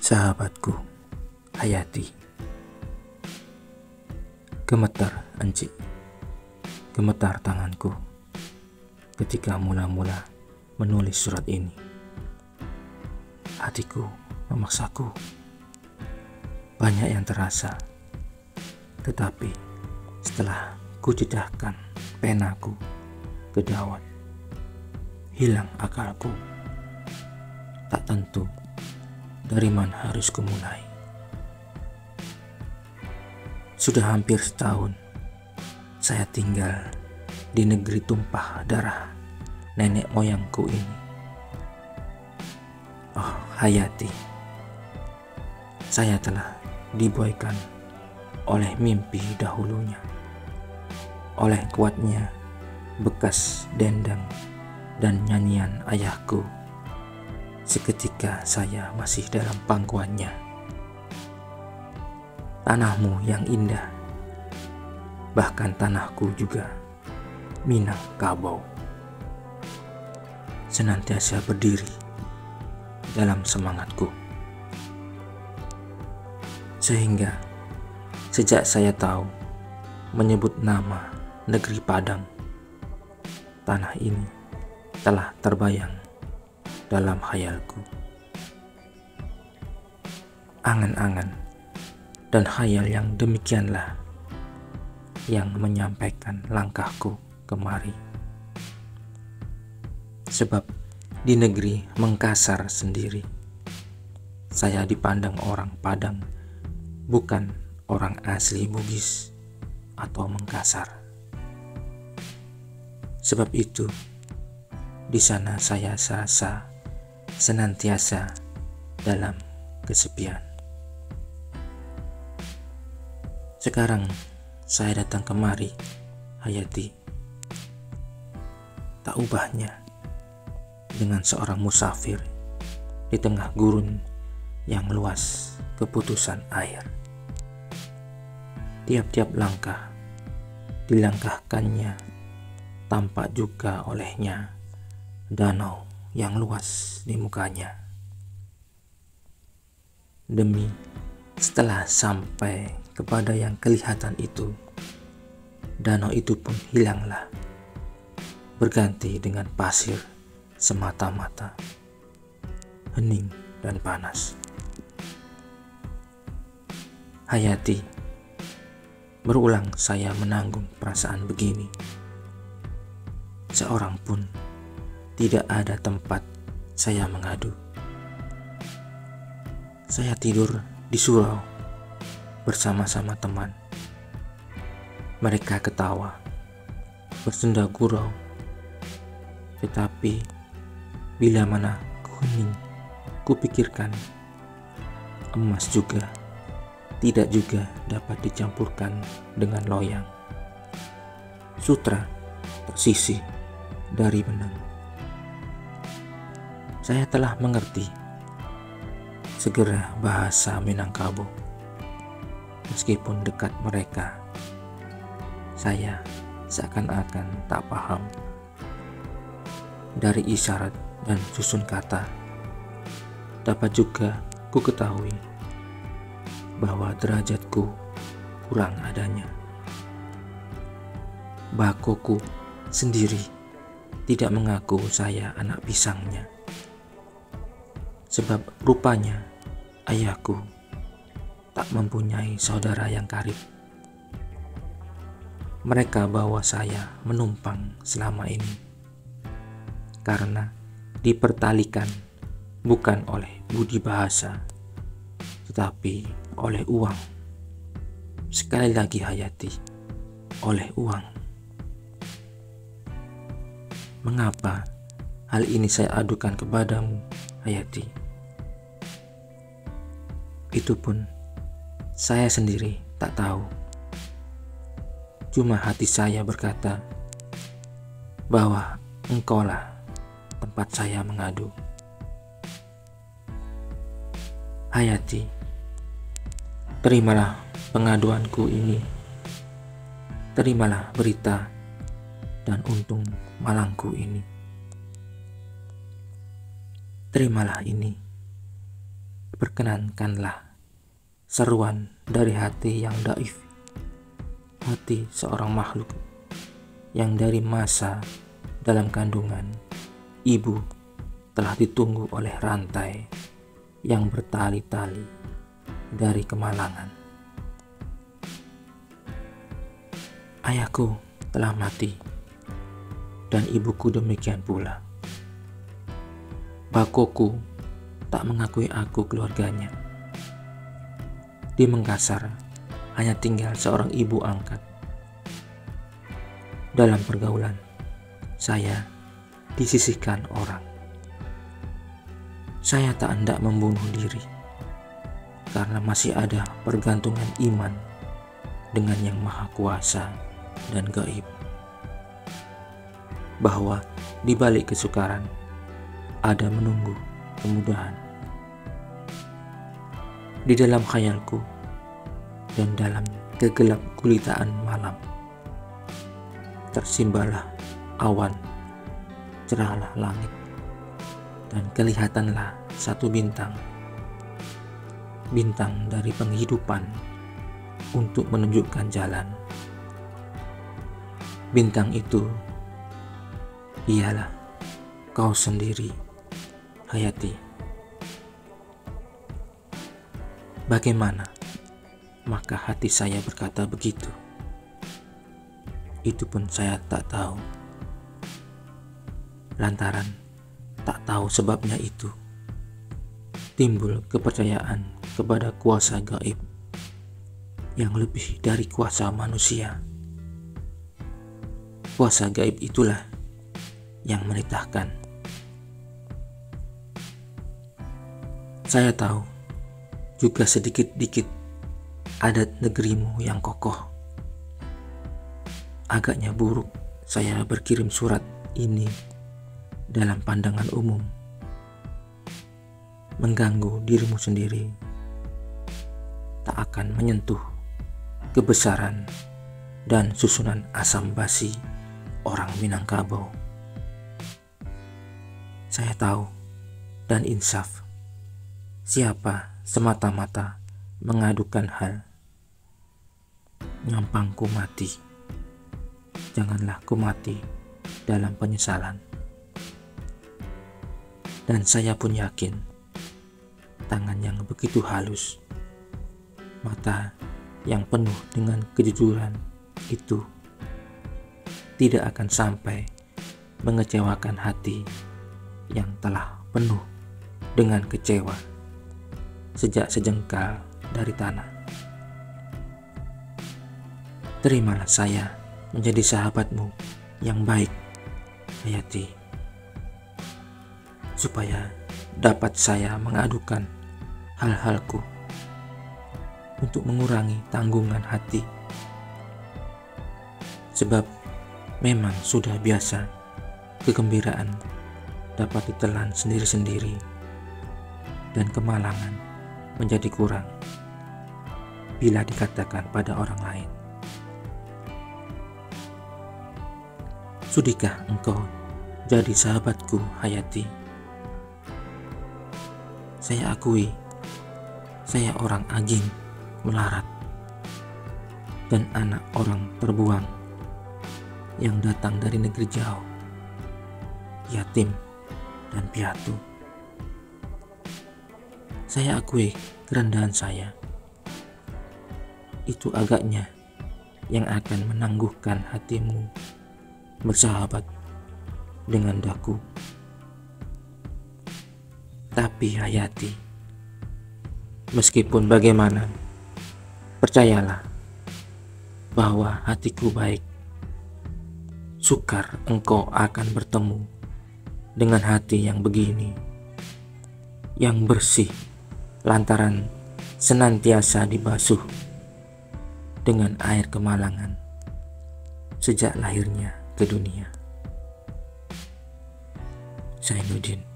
Sahabatku, Hayati. Gemetar enci, gemetar tanganku ketika mula-mula menulis surat ini. Hatiku memaksaku. Banyak yang terasa, tetapi setelah kujedahkan penaku ke dawat, hilang akalku. Tak tentu dari mana harus kumulai. Sudah hampir setahun saya tinggal di negeri tumpah darah nenek moyangku ini. Oh Hayati, saya telah dibuaikan oleh mimpi dahulunya, oleh kuatnya bekas dendang dan nyanyian ayahku seketika saya masih dalam pangkuannya. Tanahmu yang indah, bahkan tanahku juga, Minangkabau, senantiasa berdiri dalam semangatku. Sehingga sejak saya tahu menyebut nama negeri Padang, tanah ini telah terbayang dalam khayalku. Angan-angan dan khayal yang demikianlah yang menyampaikan langkahku kemari. Sebab di negeri Mengkasar sendiri, saya dipandang orang Padang, bukan orang asli Bugis atau Mengkasar. Sebab itu, di sana saya serasa senantiasa dalam kesepian. Sekarang saya datang kemari, Hayati. Tak ubahnya dengan seorang musafir di tengah gurun yang luas keputusan air. Tiap-tiap langkah dilangkahkannya, tampak juga olehnya danau yang luas di mukanya. Demi setelah sampai kepada yang kelihatan itu, danau itu pun hilanglah, berganti dengan pasir semata-mata, hening dan panas. Hayati, berulang saya menanggung perasaan begini. Seorang pun tidak ada tempat saya mengadu. Saya tidur di surau bersama-sama teman. Mereka ketawa, bersenda gurau. Tetapi bila mana kuning, kupikirkan emas juga tidak juga dapat dicampurkan dengan loyang. Sutra tersisih dari benang. Saya telah mengerti segera bahasa Minangkabau. Meskipun dekat mereka, saya seakan-akan tak paham. Dari isyarat dan susun kata, dapat juga ku ketahui bahwa derajatku kurang adanya. Bakoku sendiri tidak mengaku saya anak pisangnya. Sebab rupanya ayahku tak mempunyai saudara yang karib. Mereka bawa saya menumpang selama ini karena dipertalikan bukan oleh budi bahasa, tetapi oleh uang. Sekali lagi Hayati, oleh uang. Mengapa hal ini saya adukan kepadamu, Hayati? Itu pun saya sendiri tak tahu. Cuma hati saya berkata bahwa engkaulah tempat saya mengadu. Hayati, terimalah pengaduanku ini. Terimalah berita dan untung malangku ini. Terimalah ini Perkenankanlah seruan dari hati yang daif, hati seorang makhluk yang dari masa dalam kandungan ibu telah ditunggu oleh rantai yang bertali-tali dari kemalangan. Ayahku telah mati dan ibuku demikian pula. Bakoku tak mengakui aku keluarganya. Di Mengkasar hanya tinggal seorang ibu angkat. Dalam pergaulan, saya disisihkan orang. Saya tak hendak membunuh diri karena masih ada pergantungan iman dengan Yang Maha Kuasa dan gaib, bahwa di balik kesukaran ada menunggu kemudahan. Di dalam khayalku dan dalam kegelap gulitaan malam, tersimbalah awan, cerahlah langit, dan kelihatanlah satu bintang, bintang dari penghidupan untuk menunjukkan jalan. Bintang itu ialah kau sendiri, Hayati. Bagaimana maka hati saya berkata begitu? Itu pun saya tak tahu. Lantaran tak tahu sebabnya itu, timbul kepercayaan kepada kuasa gaib yang lebih dari kuasa manusia. Kuasa gaib itulah yang menitahkan. Saya tahu juga sedikit-dikit adat negerimu yang kokoh. Agaknya buruk saya berkirim surat ini dalam pandangan umum, mengganggu dirimu sendiri, tak akan menyentuh kebesaran dan susunan asam basi orang Minangkabau. Saya tahu dan insaf siapa semata-mata mengadukan hal. Nyampangku mati, janganlah ku mati dalam penyesalan. Dan saya pun yakin tangan yang begitu halus, mata yang penuh dengan kejujuran itu tidak akan sampai mengecewakan hati yang telah penuh dengan kecewa sejak sejengkal dari tanah. Terimalah saya menjadi sahabatmu yang baik, Hayati, supaya dapat saya mengadukan hal-halku untuk mengurangi tanggungan hati. Sebab memang sudah biasa kegembiraan dapat ditelan sendiri-sendiri dan kemalangan menjadi kurang bila dikatakan pada orang lain. Sudikah engkau jadi sahabatku, Hayati? Saya akui, saya orang aging melarat dan anak orang terbuang yang datang dari negeri jauh, yatim dan piatu. Saya akui kerendahan saya. Itu agaknya yang akan menangguhkan hatimu bersahabat dengan daku. Tapi Hayati, meskipun bagaimana, percayalah bahwa hatiku baik. Sukar engkau akan bertemu dengan hati yang begini, yang bersih lantaran senantiasa dibasuh dengan air kemalangan sejak lahirnya ke dunia. Zainuddin.